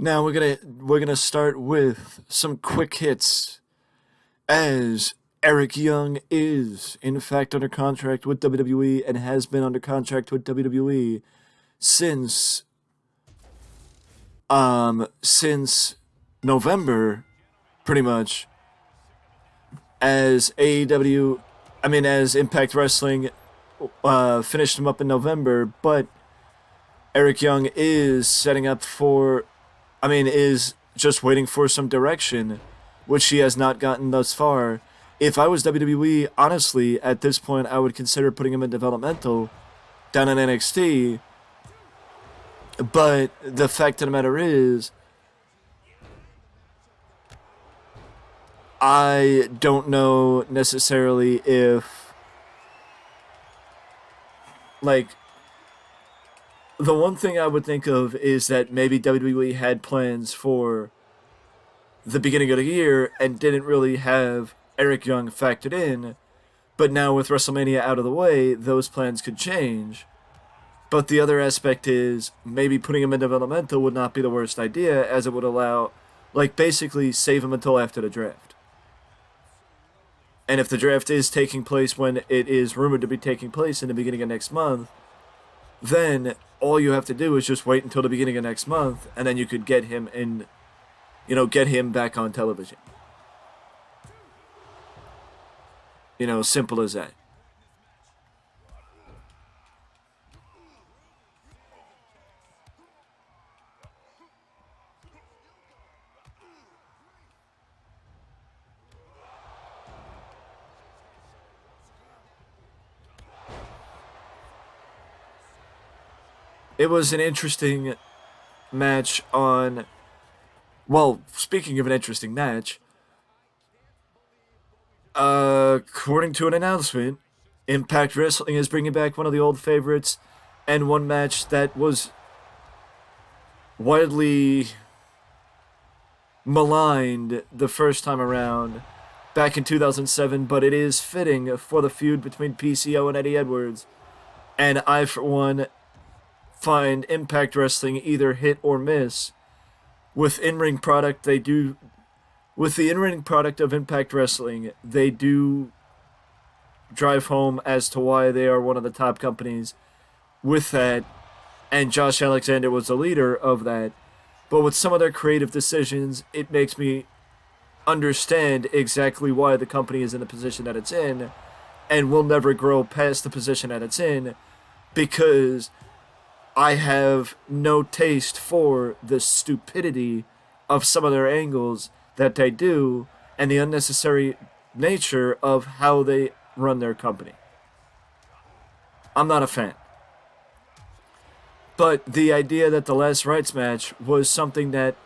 Now we're gonna start with some quick hits as Eric Young is in fact under contract with WWE and has been under contract with WWE since since November pretty much as AEW as Impact Wrestling finished him up in November, but Eric Young is setting up for is just waiting for some direction, which he has not gotten thus far. If I was WWE, honestly, at this point, I would consider putting him in developmental down in NXT. But the fact of the matter is, I don't know necessarily if, like, the one thing I would think of is that maybe WWE had plans for the beginning of the year and didn't really have Eric Young factored in. But now with WrestleMania out of the way, those plans could change. But the other aspect is maybe putting him in developmental would not be the worst idea, as it would allow, like, basically save him until after the draft. And if the draft is taking place when it is rumored to be taking place in the beginning of next month, then all you have to do is just wait until the beginning of next month, and then you could get him in, get him back on television. Simple as that. It was an interesting match on. Well, speaking of an interesting match, according to an announcement, Impact Wrestling is bringing back one of the old favorites and one match that was widely maligned the first time around back in 2007, but it is fitting for the feud between PCO and Eddie Edwards. And I, for one, find Impact Wrestling either hit or miss. With in-ring product, they do. With the in-ring product of Impact Wrestling, they do drive home as to why they are one of the top companies with that, and Josh Alexander was the leader of that. But with some of their creative decisions, it makes me understand exactly why the company is in the position that it's in, and will never grow past the position that it's in, because I have no taste for the stupidity of some of their angles that they do and the unnecessary nature of how they run their company. I'm not a fan. But the idea that the last rights match was something that,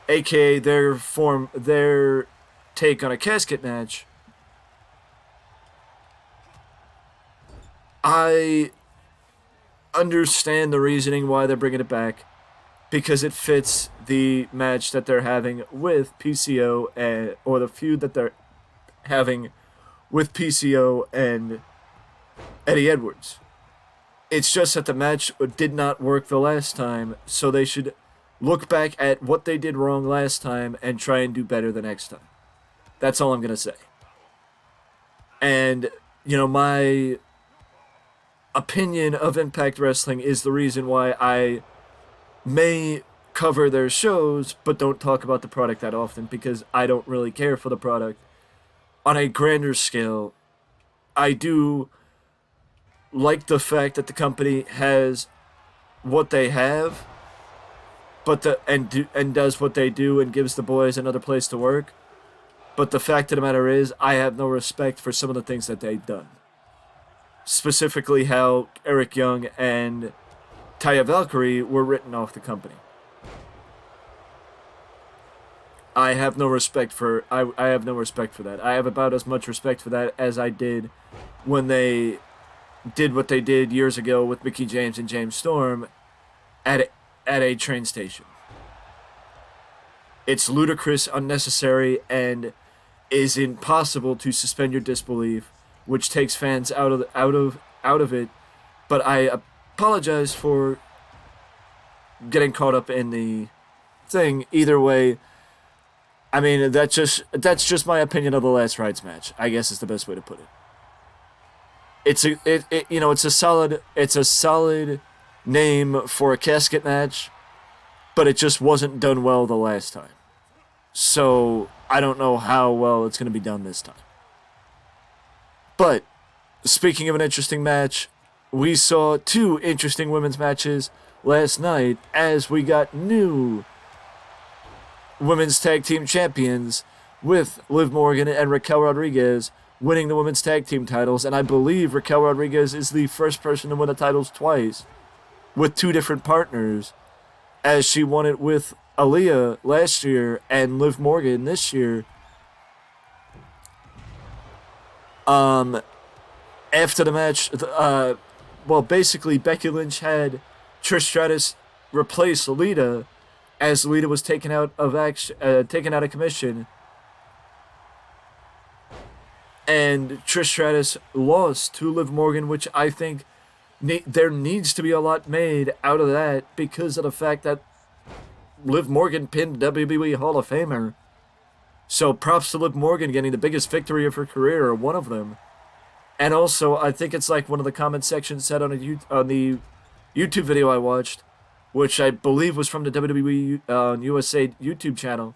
aka their take on a casket match, I understand the reasoning why they're bringing it back, because it fits the match that they're having with PCO or the feud that they're having with PCO and Eddie Edwards. It's just that the match did not work the last time, so they should look back at what they did wrong last time and try and do better the next time. That's all I'm going to say. And, my opinion of Impact Wrestling is the reason why I may cover their shows but don't talk about the product that often, because I don't really care for the product. On a grander scale, I do like the fact that the company has what they have, and does what they do and gives the boys another place to work. But the fact of the matter is, I have no respect for some of the things that they've done. Specifically, how Eric Young and Taya Valkyrie were written off the company. I have no respect for I have no respect for that. I have about as much respect for that as I did when they did what they did years ago with Mickie James and James Storm at a train station. It's ludicrous, unnecessary, and is impossible to suspend your disbelief, which takes fans out of it. But I apologize for getting caught up in the thing. Either way, I mean, that's just my opinion of the last rights match. I guess is the best way to put it. It's a solid name for a casket match, but it just wasn't done well the last time. So I don't know how well it's going to be done this time. But speaking of an interesting match, we saw 2 interesting women's matches last night as we got new women's tag team champions with Liv Morgan and Raquel Rodriguez winning the women's tag team titles. And I believe Raquel Rodriguez is the first person to win the titles twice with 2 different partners, as she won it with Aaliyah last year and Liv Morgan this year. After the match, basically Becky Lynch had Trish Stratus replace Lita, as Lita was taken out of commission, and Trish Stratus lost to Liv Morgan, which I think there needs to be a lot made out of that because of the fact that Liv Morgan pinned WWE Hall of Famer. So props to Liv Morgan getting the biggest victory of her career, or one of them. And also, I think it's like one of the comment sections said on the YouTube video I watched, which I believe was from the WWE USA YouTube channel,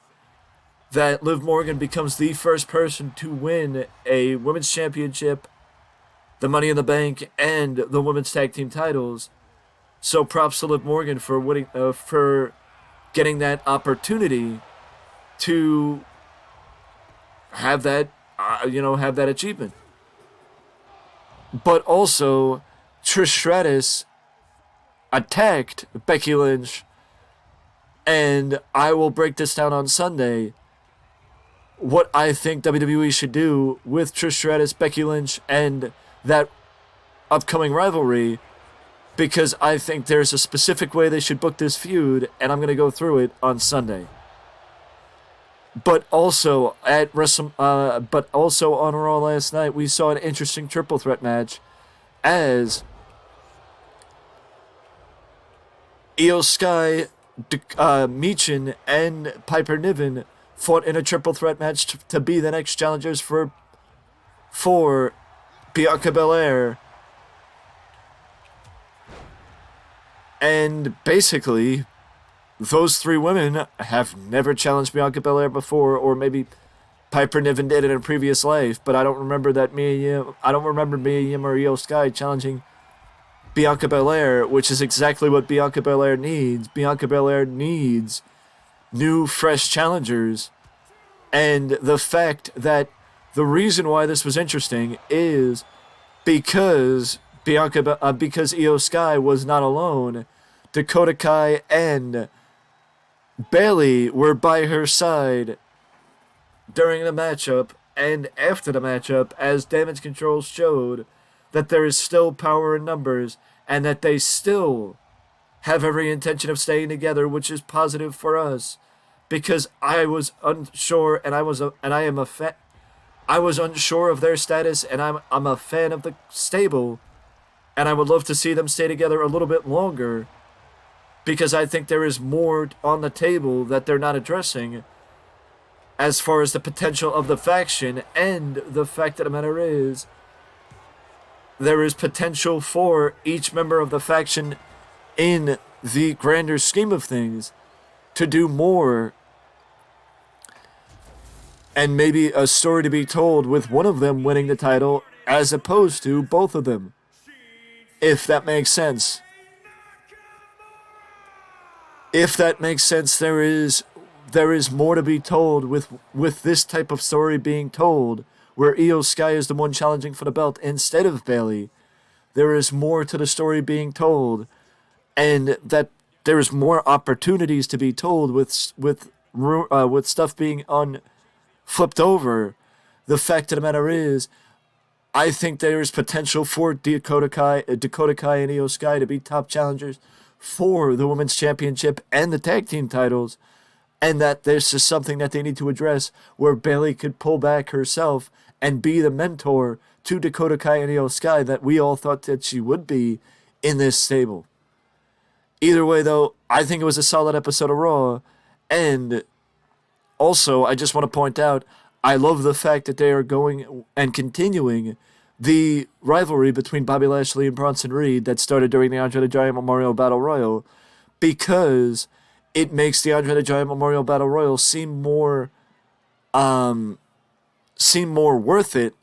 that Liv Morgan becomes the first person to win a women's championship, the Money in the Bank, and the women's tag team titles. So props to Liv Morgan for winning, for getting that opportunity to have that, have that achievement. But also, Trish Stratus attacked Becky Lynch, and I will break this down on Sunday. What I think WWE should do with Trish Stratus, Becky Lynch, and that upcoming rivalry, because I think there's a specific way they should book this feud, and I'm going to go through it on Sunday. But also on Raw last night, we saw an interesting triple threat match as Io Sky, Michin, and Piper Niven fought in a triple threat match to be the next challengers for Bianca Belair. And basically, those 3 women have never challenged Bianca Belair before, or maybe Piper Niven did it in a previous life, but I don't remember Mia Yim or Io Sky challenging Bianca Belair, which is exactly what Bianca Belair needs. Bianca Belair needs new, fresh challengers. And the fact that the reason why this was interesting is because because Io Sky was not alone. Dakota Kai and Bayley were by her side during the matchup and after the matchup, as Damage Control showed that there is still power in numbers and that they still have every intention of staying together, which is positive for us, because I was unsure and I was unsure of their status, and I'm a fan of the stable, and I would love to see them stay together a little bit longer, because I think there is more on the table that they're not addressing as far as the potential of the faction. And the fact of the matter is, there is potential for each member of the faction in the grander scheme of things to do more, and maybe a story to be told with one of them winning the title as opposed to both of them, if that makes sense. If that makes sense, there is more to be told with this type of story being told, where Io Sky is the one challenging for the belt instead of Bayley. There is more to the story being told, and that there is more opportunities to be told with stuff being flipped over. The fact of the matter is, I think there is potential for Dakota Kai and Io Sky to be top challengers for the Women's Championship and the Tag Team titles, and that this is something that they need to address, where Bayley could pull back herself and be the mentor to Dakota Kai and Io Sky that we all thought that she would be in this stable. Either way, though, I think it was a solid episode of Raw, And also, I just want to point out, I love the fact that they are going and continuing the rivalry between Bobby Lashley and Bronson Reed that started during the Andre the Giant Memorial Battle Royal, because it makes the Andre the Giant Memorial Battle Royal seem more worth it,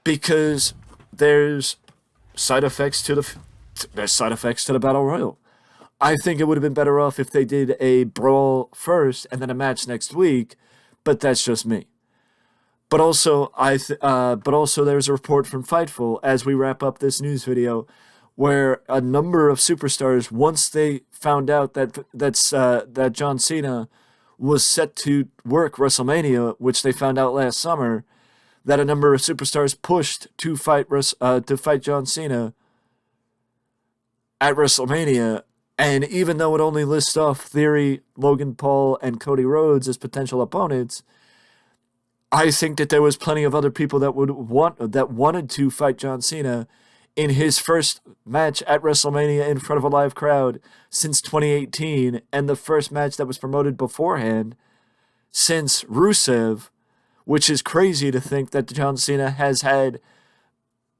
because there's side effects to the Battle Royal. I think it would have been better off if they did a brawl first and then a match next week, but that's just me. But also, there's a report from Fightful as we wrap up this news video, where a number of superstars, once they found out that John Cena was set to work WrestleMania, which they found out last summer, that a number of superstars pushed to fight John Cena at WrestleMania. And even though it only lists off Theory, Logan Paul, and Cody Rhodes as potential opponents, I think that there was plenty of other people that wanted to fight John Cena in his first match at WrestleMania in front of a live crowd since 2018, and the first match that was promoted beforehand since Rusev, which is crazy to think that John Cena hasn't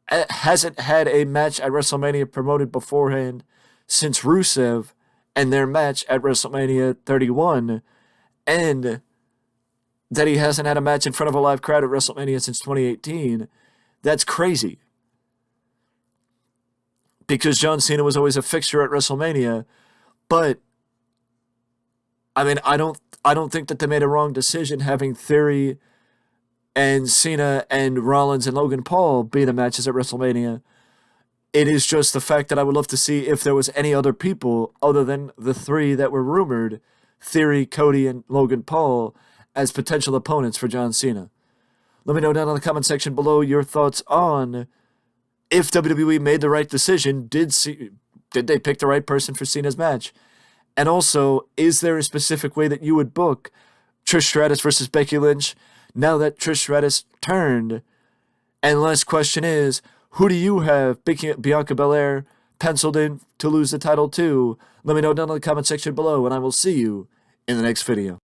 had a match at WrestleMania promoted beforehand since Rusev and their match at WrestleMania 31, and that he hasn't had a match in front of a live crowd at WrestleMania since 2018. That's crazy. Because John Cena was always a fixture at WrestleMania, but I mean, I don't think that they made a wrong decision having Theory and Cena and Rollins and Logan Paul be the matches at WrestleMania. It is just the fact that I would love to see if there was any other people other than the three that were rumored, Theory, Cody, and Logan Paul, as potential opponents for John Cena. Let me know down in the comment section below your thoughts on if WWE made the right decision. Did they pick the right person for Cena's match? And also, is there a specific way that you would book Trish Stratus versus Becky Lynch now that Trish Stratus turned? And last question is, who do you have Bianca Belair penciled in to lose the title to? Let me know down in the comment section below, and I will see you in the next video.